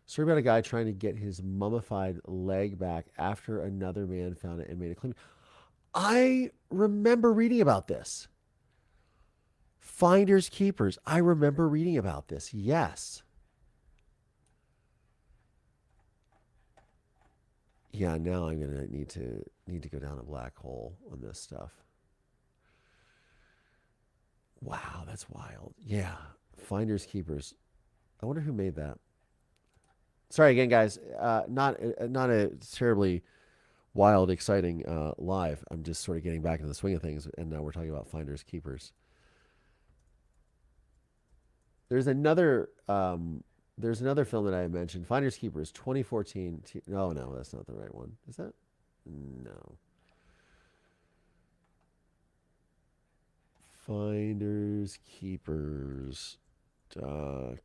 S1: Story about a guy trying to get his mummified leg back after another man found it and made a claim. I remember reading about this. Finders Keepers. I remember reading about this. Yes. Yeah, now I'm gonna need to go down a black hole on this stuff. Wow, that's wild. Yeah, Finders Keepers. I wonder who made that. Sorry again, guys. Not a terribly wild, exciting live. I'm just sort of getting back into the swing of things, and now we're talking about Finders Keepers. There's another film that I mentioned, Finders Keepers, 2014. No, that's not the right one. Is that? No. Finders Keepers documentary.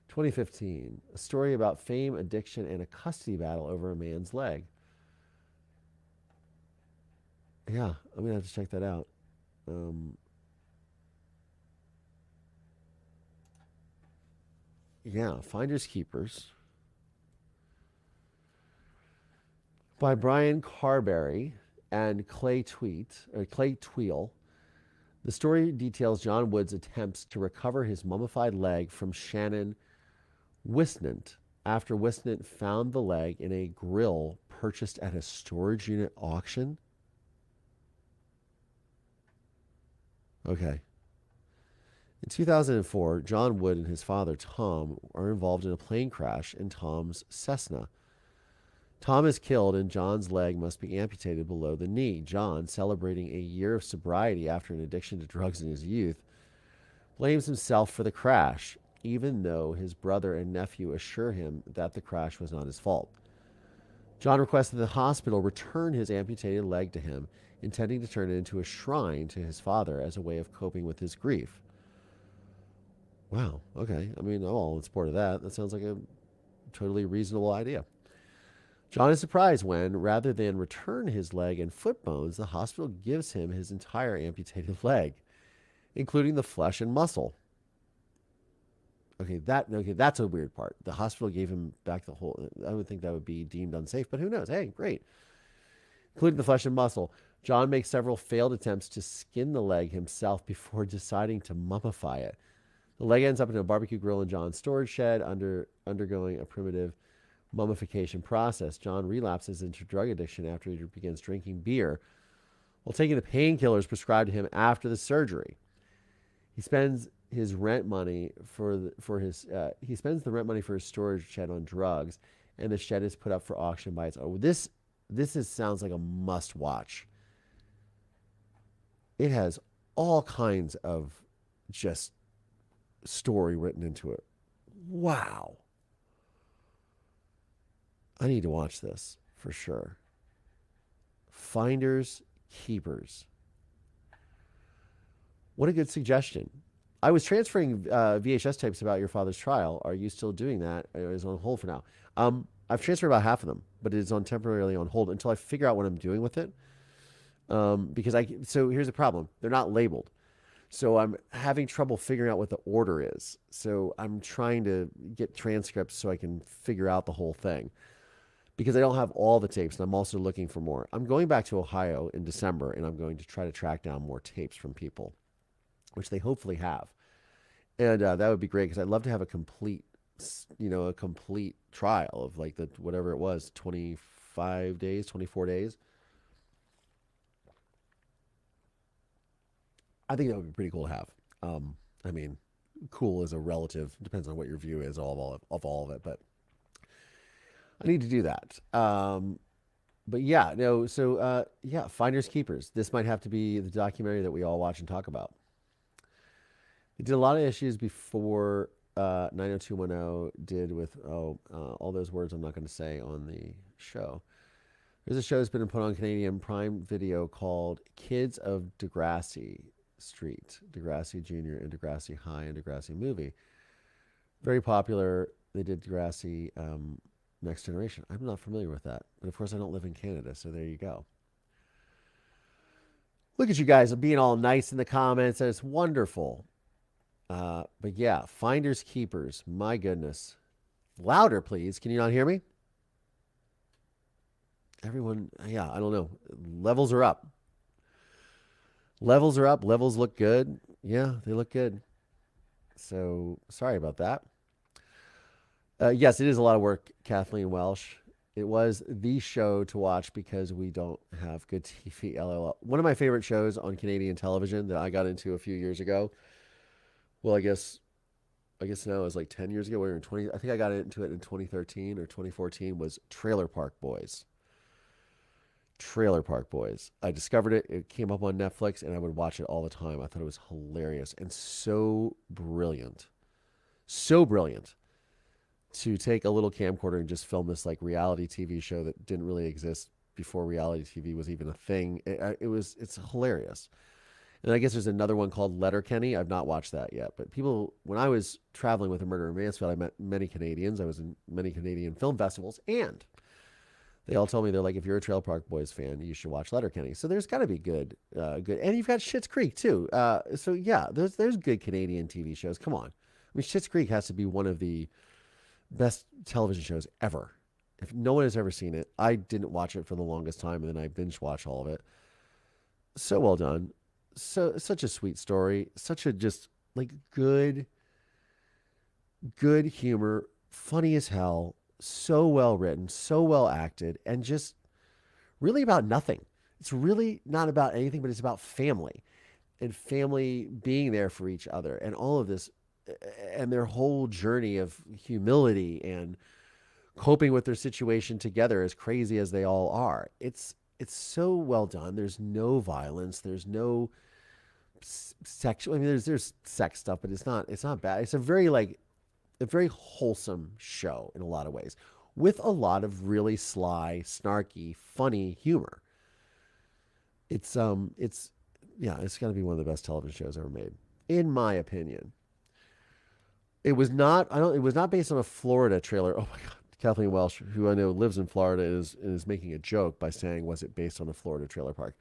S1: 2015, a story about fame, addiction, and a custody battle over a man's leg. Yeah, I'm gonna have to check that out. Yeah, Finders Keepers by Brian Carberry and Clay Tweel. The story details John Wood's attempts to recover his mummified leg from Shannon Wisnant after Wisnant found the leg in a grill purchased at a storage unit auction. Okay. In 2004, John Wood and his father, Tom, are involved in a plane crash in Tom's Cessna. Tom is killed and John's leg must be amputated below the knee. John, celebrating a year of sobriety after an addiction to drugs in his youth, blames himself for the crash, even though his brother and nephew assure him that the crash was not his fault. John requests that the hospital return his amputated leg to him, intending to turn it into a shrine to his father as a way of coping with his grief. Wow, okay. I mean, I'm all in support of that. That sounds like a totally reasonable idea. John is surprised when, rather than return his leg and foot bones, the hospital gives him his entire amputated leg, including the flesh and muscle. Okay, that's a weird part. The hospital gave him back the whole. I would think that would be deemed unsafe, but who knows? Hey, great. Including the flesh and muscle. John makes several failed attempts to skin the leg himself before deciding to mummify it. The leg ends up in a barbecue grill in John's storage shed, undergoing a primitive mummification process. John relapses into drug addiction after he begins drinking beer while taking the painkillers prescribed to him after the surgery. He spends his rent money he spends the rent money for his storage shed on drugs, and the shed is put up for auction by its owner. Sounds like a must watch. It has all kinds of just story written into it. Wow. I need to watch this for sure. Finders Keepers. What a good suggestion. I was transferring VHS tapes about your father's trial. Are you still doing that? It is on hold for now. I've transferred about half of them, but it is temporarily on hold until I figure out what I'm doing with it. So here's the problem. They're not labeled. So I'm having trouble figuring out what the order is. So I'm trying to get transcripts so I can figure out the whole thing, because I don't have all the tapes, and I'm also looking for more. I'm going back to Ohio in December, and I'm going to try to track down more tapes from people. which they hopefully have. And that would be great because I'd love to have a complete, a complete trial of like the whatever it was, 25 days, 24 days. I think that would be pretty cool to have. I mean, cool is a relative, depends on what your view is of all of it, but I need to do that. But yeah, no, so yeah, Finders Keepers. This might have to be the documentary that we all watch and talk about. They did a lot of issues before 90210 did with all those words I'm not going to say on the show. There's a show that's been put on Canadian Prime Video called Kids of Degrassi Street, Degrassi Junior and Degrassi High and Degrassi Movie. Very popular. They did Degrassi Next Generation. I'm not familiar with that, but of course I don't live in Canada, so there you go. Look at you guys being all nice in the comments. That's wonderful. But yeah, Finders Keepers. My goodness. Louder, please. Can you not hear me? Everyone, yeah, I don't know. Levels are up. Levels are up. Levels look good. Yeah, they look good. So sorry about that. Yes, it is a lot of work, Kathleen Welsh. It was the show to watch because we don't have good TV. LOL. One of my favorite shows on Canadian television that I got into a few years ago. Well, I guess now it was like 10 years ago. We were in 20. I think I got into it in 2013 or 2014. Was Trailer Park Boys. Trailer Park Boys. I discovered it. It came up on Netflix, and I would watch it all the time. I thought it was hilarious and so brilliant. So brilliant to take a little camcorder and just film this like reality TV show that didn't really exist before reality TV was even a thing. It's hilarious. And I guess there's another one called Letterkenny. I've not watched that yet. But people, when I was traveling with A Murder in Mansfield, I met many Canadians. I was in many Canadian film festivals, and they all told me they're like, if you're a Trailer Park Boys fan, you should watch Letterkenny. So there's got to be good. And you've got Schitt's Creek too. So yeah, there's good Canadian TV shows. Come on, I mean, Schitt's Creek has to be one of the best television shows ever. If no one has ever seen it, I didn't watch it for the longest time, and then I binge watched all of it. So well done. So such a sweet story. Such a just like good humor, funny as hell, so well written, so well acted, and just really about nothing. It's really not about anything, but it's about family and family being there for each other and all of this and their whole journey of humility and coping with their situation together, as crazy as they all are. It's so well done. There's no violence. There's no sexual. I mean, there's sex stuff, but it's not bad. It's a very wholesome show in a lot of ways, with a lot of really sly, snarky, funny humor. It's yeah, it's got to be one of the best television shows ever made, in my opinion. It was not. I don't. It was not based on a Florida trailer. Oh my God, Kathleen Welsh, who I know lives in Florida, is making a joke by saying, "Was it based on a Florida trailer park?"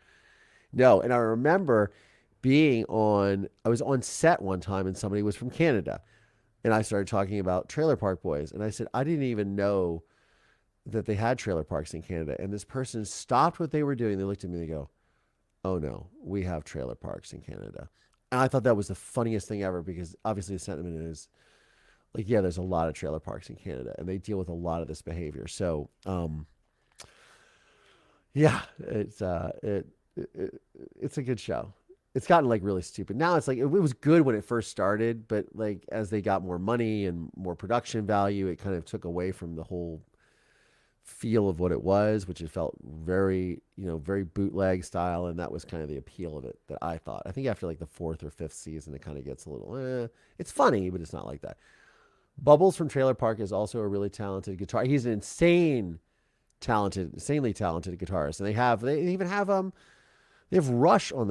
S1: No. And I remember I was on set one time, and somebody was from Canada, and I started talking about Trailer Park Boys, and I said I didn't even know that they had trailer parks in Canada. And this person stopped what they were doing. They looked at me and they go, "Oh no, we have trailer parks in Canada." And I thought that was the funniest thing ever because obviously the sentiment is like, yeah, there's a lot of trailer parks in Canada and they deal with a lot of this behavior. So, yeah, it's a good show. It's gotten like really stupid. Now it's like, it was good when it first started, but like as they got more money and more production value, it kind of took away from the whole feel of what it was, which it felt very, very bootleg style. And that was kind of the appeal of it that I thought. I think after like the fourth or fifth season, it kind of gets a little, it's funny, but it's not like that. Bubbles from Trailer Park is also a really talented guitar. He's an insanely talented guitarist. And they even have, they have Rush on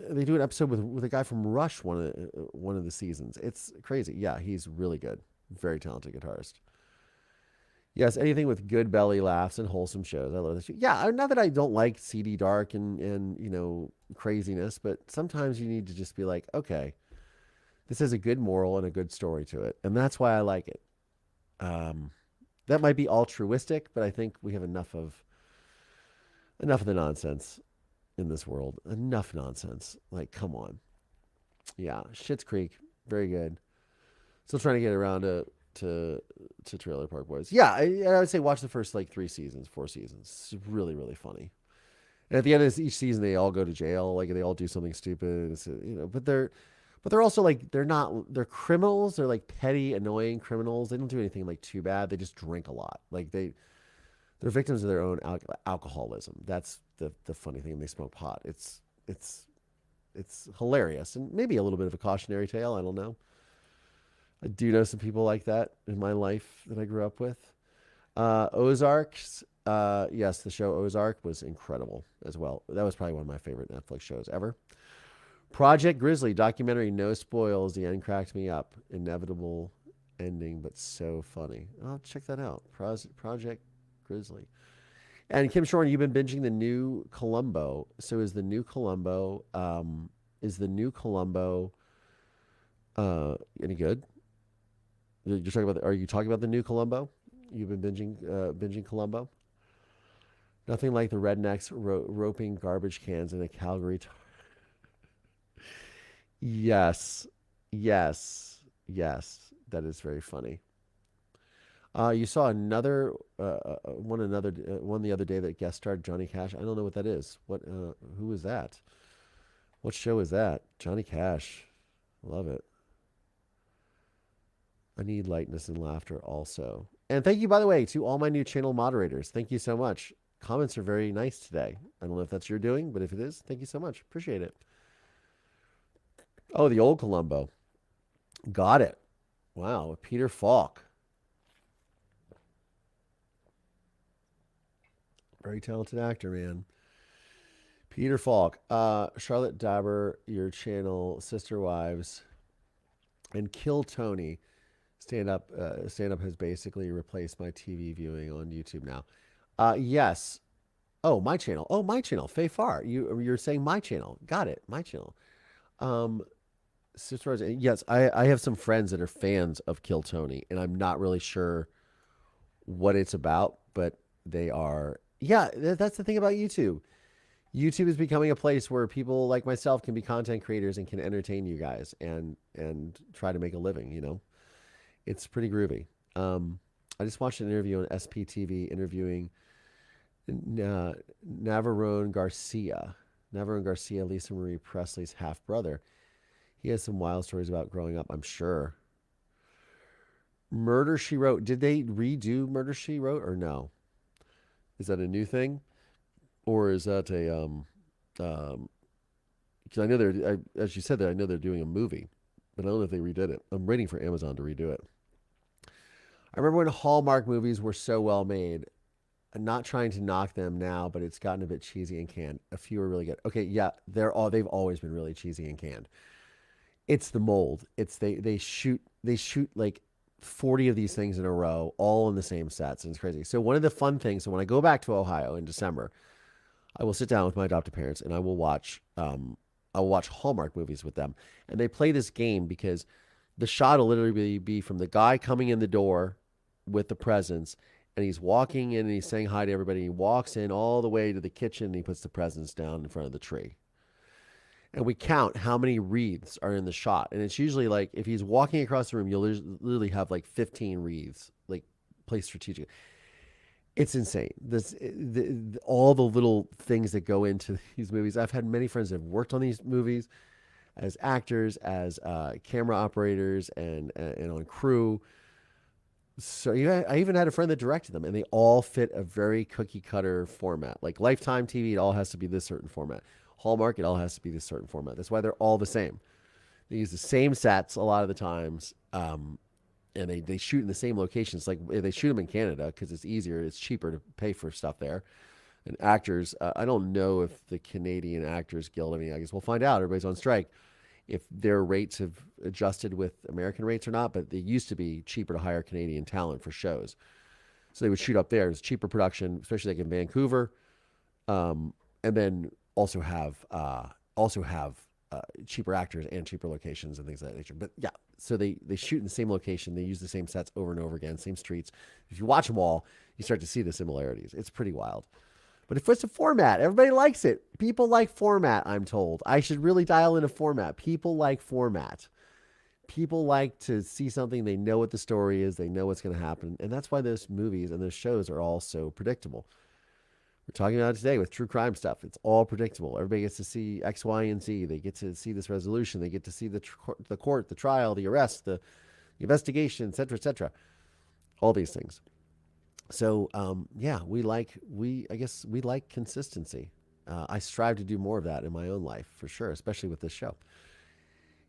S1: they do an episode with a guy from Rush one of the seasons. It's crazy. Yeah, he's really good. Very talented guitarist. Yes, anything with good belly laughs and wholesome shows. I love this. Yeah, not that I don't like CD dark and craziness, but sometimes you need to just be like, okay, this has a good moral and a good story to it, and that's why I like it. That might be altruistic, but I think we have enough of the nonsense in this world. Enough nonsense. Like, come on. Yeah, Schitt's Creek, very good. Still trying to get around to to Trailer Park Boys. Yeah, I would say watch the first like 3 seasons, 4 seasons. It's really really funny. And at the end of each season, they all go to jail. Like they all do something stupid. But they're also like they're criminals. They're like petty, annoying criminals. They don't do anything like too bad. They just drink a lot. Like they're victims of their own alcoholism. That's the funny thing. They smoke pot. It's it's hilarious and maybe a little bit of a cautionary tale. I don't know. I do know some people like that in my life that I grew up with. Ozarks. Yes, the show Ozark was incredible as well. That was probably one of my favorite Netflix shows ever. Project Grizzly documentary, no spoils. The end cracked me up. Inevitable ending, but so funny. I'll check that out. Project Grizzly. And Kim Shorn, you've been binging the new Columbo. So is the new Columbo any good? You're talking about? Are you talking about the new Columbo? You've been binging Columbo. Nothing like the rednecks roping garbage cans in a Calgary. Yes, yes. That is very funny. You saw one the other day that guest starred Johnny Cash. I don't know what that is. Who is that? What show is that? Johnny Cash. Love it. I need lightness and laughter also. And thank you, by the way, to all my new channel moderators. Thank you so much. Comments are very nice today. I don't know if that's your doing, but if it is, thank you so much. Appreciate it. Oh, the old Columbo. Got it. Wow, Peter Falk. Very talented actor, man. Peter Falk. Charlotte Dabber, your channel, Sister Wives, and Kill Tony. Stand up has basically replaced my TV viewing on YouTube now. Yes. Oh, my channel. Oh, my channel. Faye Far. You're saying my channel. Got it. My channel. Um, Sister Wives. Yes, I have some friends that are fans of Kill Tony, and I'm not really sure what it's about, but they are. Yeah, that's the thing about YouTube. YouTube is becoming a place where people like myself can be content creators and can entertain you guys and try to make a living. It's pretty groovy. I just watched an interview on SPTV interviewing Navarone Garcia. Navarone Garcia, Lisa Marie Presley's half brother. He has some wild stories about growing up, I'm sure. Murder She Wrote. Did they redo Murder She Wrote or no? Is that a new thing? Or is that because I know as you said that, I know they're doing a movie, but I don't know if they redid it. I'm waiting for Amazon to redo it. I remember when Hallmark movies were so well made. I'm not trying to knock them now, but it's gotten a bit cheesy and canned. A few are really good. Okay, yeah, they've always been really cheesy and canned. It's the mold. It's they shoot like 40 of these things in a row, all in the same sets, and it's crazy. So one of the fun things, so when I go back to Ohio in December, I will sit down with my adopted parents and I will watch Hallmark movies with them. And they play this game because the shot will literally be from the guy coming in the door with the presents, and he's walking in and he's saying hi to everybody. He walks in all the way to the kitchen and he puts the presents down in front of the tree. And we count how many wreaths are in the shot. And it's usually like if he's walking across the room, you'll literally have like 15 wreaths, like placed strategically. It's insane. All the little things that go into these movies. I've had many friends that have worked on these movies as actors, as camera operators, and on crew. So yeah, I even had a friend that directed them, and they all fit a very cookie cutter format. Like Lifetime TV, it all has to be this certain format. Hallmark, it all has to be this certain format. That's why they're all the same. They use the same sets a lot of the times, and they shoot in the same locations. Like they shoot them in Canada because it's easier, it's cheaper to pay for stuff there. And actors, I don't know if the Canadian Actors Guild. I mean, I guess we'll find out. Everybody's on strike. If their rates have adjusted with American rates or not, but it used to be cheaper to hire Canadian talent for shows. So they would shoot up there. It's cheaper production, especially like in Vancouver, and then also have cheaper actors and cheaper locations and things of that nature. But yeah, so they shoot in the same location. They use the same sets over and over again, same streets. If you watch them all, you start to see the similarities. It's pretty wild. But if it's a format, everybody likes it. People like format, I'm told. I should really dial in a format. People like format. People like to see something, they know what the story is, they know what's going to happen. And that's why those movies and those shows are all so predictable. We're talking about it today with true crime stuff. It's all predictable. Everybody gets to see X, Y, and Z. They get to see this resolution. They get to see the court, the trial, the arrest, the investigation, et cetera, et cetera. All these things. So, I guess we like consistency. I strive to do more of that in my own life, for sure, especially with this show.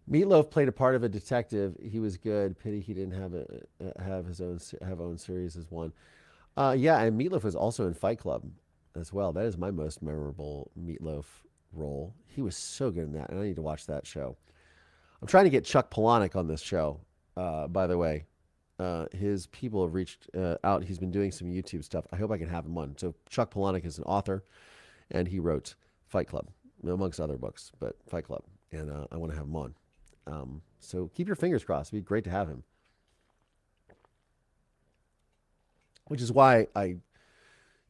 S1: Meatloaf played a part of a detective. He was good. Pity he didn't have his own series as one. And Meatloaf was also in Fight Club as well. That is my most memorable Meatloaf role. He was so good in that, and I need to watch that show. I'm trying to get Chuck Palahniuk on this show, by the way. His people have reached out. He's been doing some YouTube stuff. I hope I can have him on. So Chuck Palahniuk is an author, and he wrote Fight Club, amongst other books, but Fight Club. And I want to have him on. So keep your fingers crossed. It'd be great to have him. Which is why I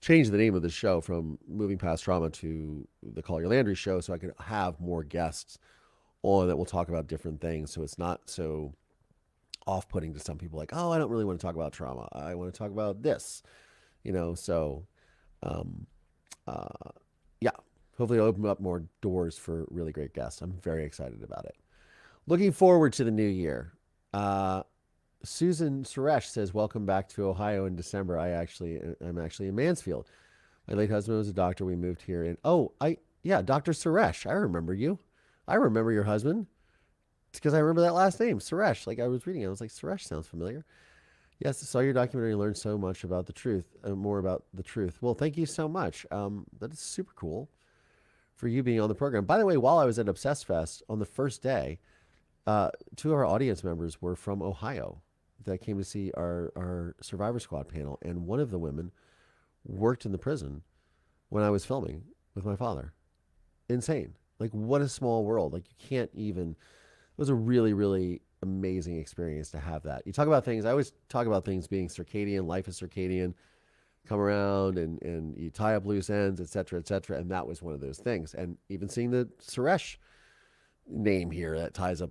S1: changed the name of the show from Moving Past Trauma to the Call Your Landry show, so I could have more guests on that will talk about different things. So it's not so off-putting to some people, like, oh, I don't really want to talk about trauma. I want to talk about this, so, hopefully it'll open up more doors for really great guests. I'm very excited about it. Looking forward to the new year. Susan Suresh says, welcome back to Ohio in December. I'm actually in Mansfield. My late husband was a doctor. We moved here Dr. Suresh. I remember you. I remember your husband. It's because I remember that last name, Suresh. Like I was reading it. I was like, Suresh sounds familiar. Yes, I saw your documentary and learned so much about the truth, more about the truth. Well, thank you so much. That is super cool for you being on the program. By the way, while I was at Obsessed Fest on the first day, two of our audience members were from Ohio that came to see our Survivor Squad panel. And one of the women worked in the prison when I was filming with my father. Insane. Like, what a small world. Like, you can't even... It was a really, really amazing experience to have that. You talk about things... I always talk about things being circadian. Life is circadian. Come around and you tie up loose ends, et cetera, et cetera. And that was one of those things. And even seeing the Suresh name here that ties up,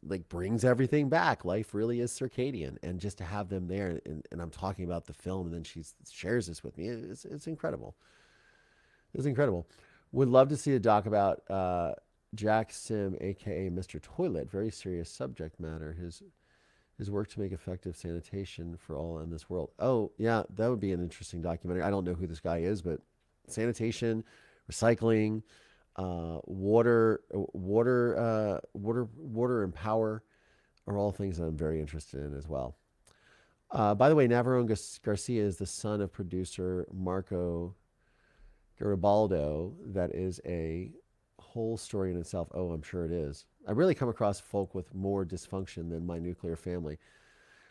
S1: like, brings everything back. Life really is circadian. And just to have them there, and I'm talking about the film, and then she shares this with me. It's incredible. It's incredible. Would love to see a doc about Jack Sim, aka Mr. Toilet. Very serious subject matter. His work to make effective sanitation for all in this world. Oh, yeah, that would be an interesting documentary. I don't know who this guy is, but sanitation, recycling, water and power are all things that I'm very interested in as well. By the way, Navarone Garcia is the son of producer Marco Garibaldo. That is a whole story in itself. Oh, I'm sure it is. I really come across folk with more dysfunction than my nuclear family.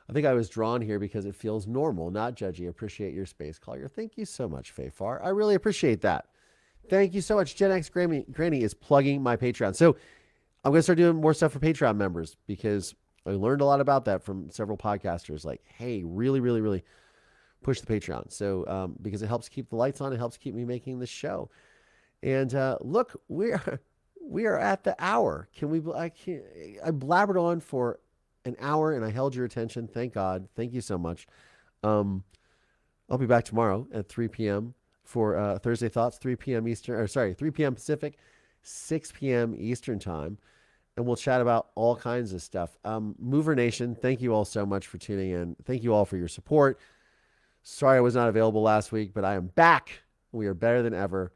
S1: I think I was drawn here because it feels normal, not judgy. Appreciate your space, Collier. Thank you so much, Fayfar. I really appreciate that. Thank you so much. Gen X Granny is plugging my Patreon. So I'm going to start doing more stuff for Patreon members because I learned a lot about that from several podcasters. Like, hey, really, really, really push the Patreon. So because it helps keep the lights on. It helps keep me making this show. And look, we are at the hour. I blabbered on for an hour and I held your attention. Thank God. Thank you so much. I'll be back tomorrow at 3 p.m. for Thursday Thoughts, 3 p.m. 3 p.m. Pacific, 6 p.m. Eastern time. And we'll chat about all kinds of stuff. Mover Nation, thank you all so much for tuning in. Thank you all for your support. Sorry I was not available last week, but I am back. We are better than ever.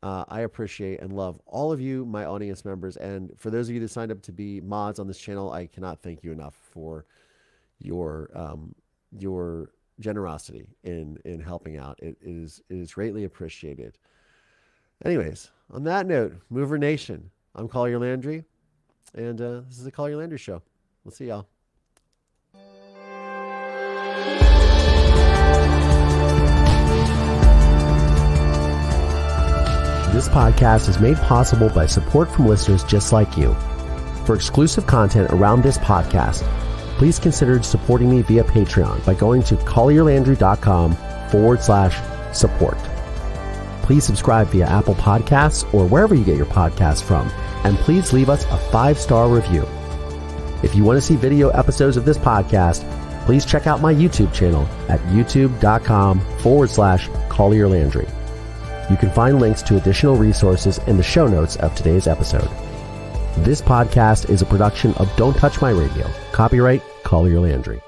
S1: I appreciate and love all of you, my audience members. And for those of you that signed up to be mods on this channel, I cannot thank you enough for your generosity in helping out. It is greatly appreciated. Anyways, on that note, Mover Nation, I'm Collier Landry, and this is the Collier Landry Show. We'll see y'all. This podcast is made possible by support from listeners just like you. For exclusive content around this podcast, please consider supporting me via Patreon by going to collierlandry.com/support.
S3: Please subscribe via Apple Podcasts or wherever you get your podcasts from, and please leave us a 5-star review. If you want to see video episodes of this podcast, please check out my YouTube channel at youtube.com/Collier Landry. You can find links to additional resources in the show notes of today's episode. This podcast is a production of Don't Touch My Radio. Copyright Collier Landry.